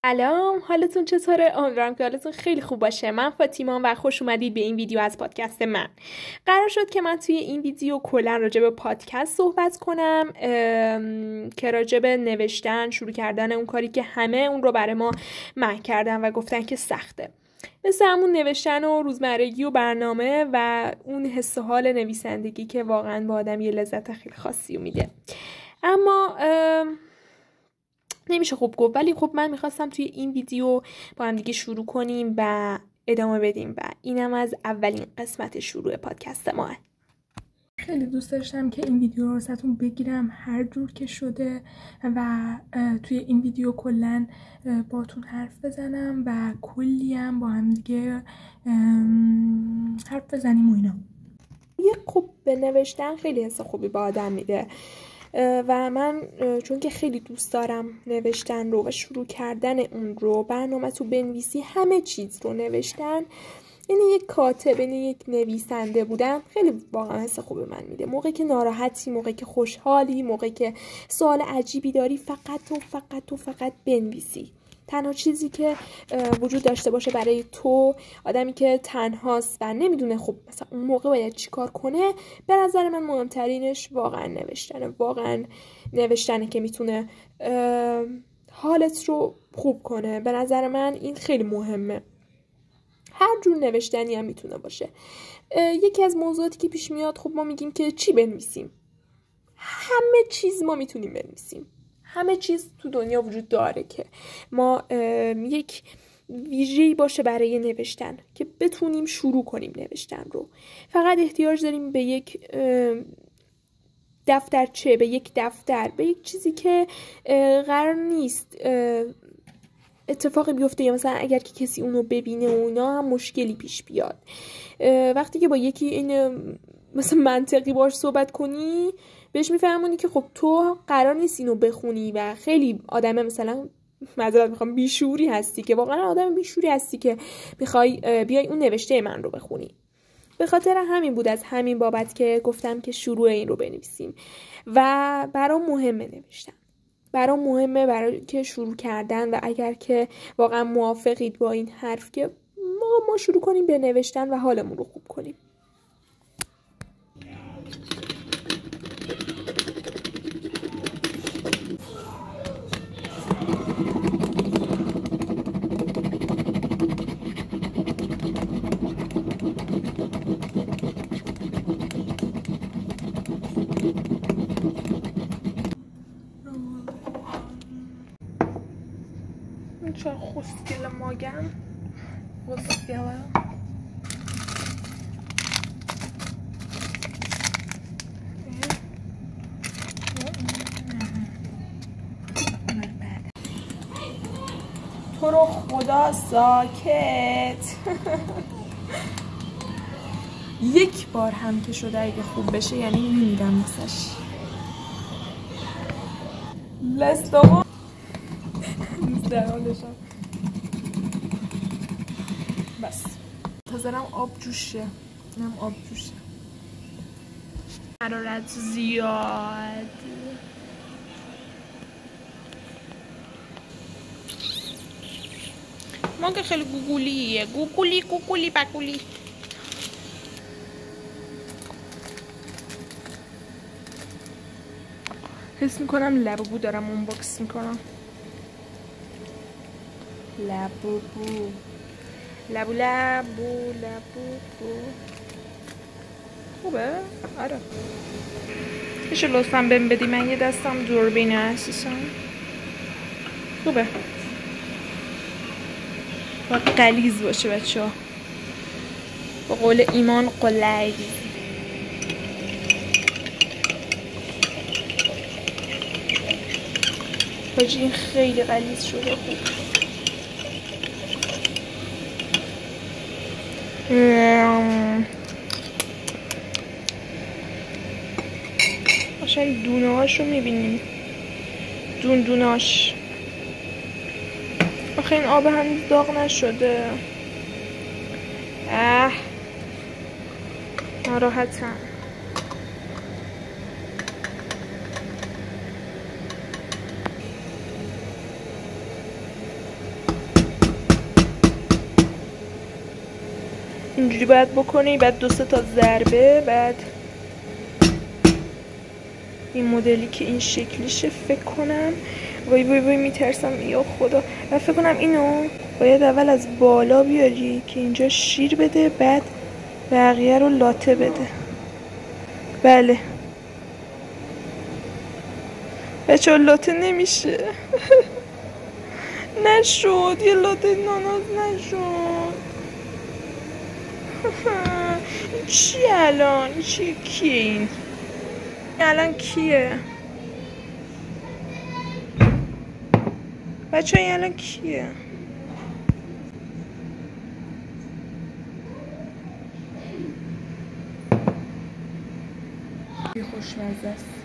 سلام، حالتون چطوره؟ امیدوارم که حالتون خیلی خوب باشه. من فاطیمام و خوش اومدید به این ویدیو از پادکست من. قرار شد که من توی این ویدیو کلا راجع به پادکست صحبت کنم که راجع به نوشتن، شروع کردن اون کاری که همه اون رو برای ما مهد کردن و گفتن که سخته. مثل همون نوشتن و روزمرگی و برنامه و اون حس و حال نویسندگی که واقعا با آدم یه لذت خیلی خاصی میده. اما نمیشه خوب گفت، ولی خب من میخواستم توی این ویدیو با هم دیگه شروع کنیم و ادامه بدیم و اینم از اولین قسمت شروع پادکست ما. خیلی دوست داشتم که این ویدیو رو واسهتون بگیرم هر جور که شده و توی این ویدیو کلن باتون حرف بزنم و کلی هم با هم دیگه حرف بزنیم و اینا. یه خوب به نوشتن خیلی حس خوبی با آدم میده و من چون که خیلی دوست دارم نوشتن رو و شروع کردن اون رو، برنامه تو بنویسی، همه چیز رو نوشتن، یعنی یک کاتب، یعنی یک نویسنده بودن خیلی واقعا حس خوبی من میده. موقعی که ناراحتی، موقعی که خوشحالی، موقعی که سوال عجیبی داری، فقط بنویسی. تنها چیزی که وجود داشته باشه برای تو، آدمی که تنهاست و نمیدونه خب مثلا اون موقع باید چی کار کنه، به نظر من مهمترینش واقعا نوشتنه که میتونه حالت رو خوب کنه. به نظر من این خیلی مهمه. هر جور نوشتنی هم میتونه باشه. یکی از موضوعاتی که پیش میاد، خب ما میگیم که چی بنویسیم؟ همه چیز ما میتونیم بنویسیم. همه چیز تو دنیا وجود داره که ما یک ویژه‌ای باشه برای نوشتن که بتونیم شروع کنیم نوشتن رو. فقط احتیاج داریم به یک دفترچه، به یک دفتر، به یک چیزی که قرار نیست اتفاقی بیفته، یا مثلا اگر که کسی اونو ببینه و اونا هم مشکلی پیش بیاد. وقتی که با یکی این مثلا منطقی باش صحبت کنی، بهش میفهمونی که خب تو قرار نیست اینو بخونی و خیلی آدم مثلا معذرت میخوام بیشوری هستی، که واقعا آدم بیشوری هستی که میخوای بیای اون نوشته من رو بخونی. به خاطر همین بود، از همین بابت که گفتم که شروع این رو بنویسیم و برام مهمه نوشتن. برام مهمه برای که شروع کردن و اگر که واقعا موافقید با این حرف که ما شروع کنیم به نوشتن و حالمون رو خوب کنیم. چه خوشگل ماگم، خوشگله. تو رو خدا ساکت. یک بار هم که شده اگه خوب بشه یعنی میمیرم واسش. لستوان در حالشم. بس تازرم آب جوشه، اینم آب جوشه. حرارت زیاد. ما که خیلی گوگولیه، گوگولی بگولی. حس میکنم لبو دارم اونباکس میکنم. لبو خوبه؟ آره. میشه لطفا بهم بدی؟ من یه دستم دوربینه اساسا. خوبه. با غلیظ باشه بچه ها. با قول ایمان غلیظ. حاجی این خیلی غلیظ شده. خوب. قشنگ دونه هاش رو میبینیم، دونهاش. آخه این آب هنوز داغ نشده. ناراحتم. اینجوری باید بکنی، بعد 2-3 تا ضربه، بعد این مدلی که این شکلیشه فکر کنم. وای میترسم یا خدا. و فکر کنم اینو باید اول از بالا بیاری که اینجا شیر بده، بعد بقیه رو لاته بده. بله بچه لاته نمیشه. نشد یه لاته ناناز نشد. چی الان؟ کیه این؟ الان کیه؟ بچه این الان کیه؟ خوشمزه است.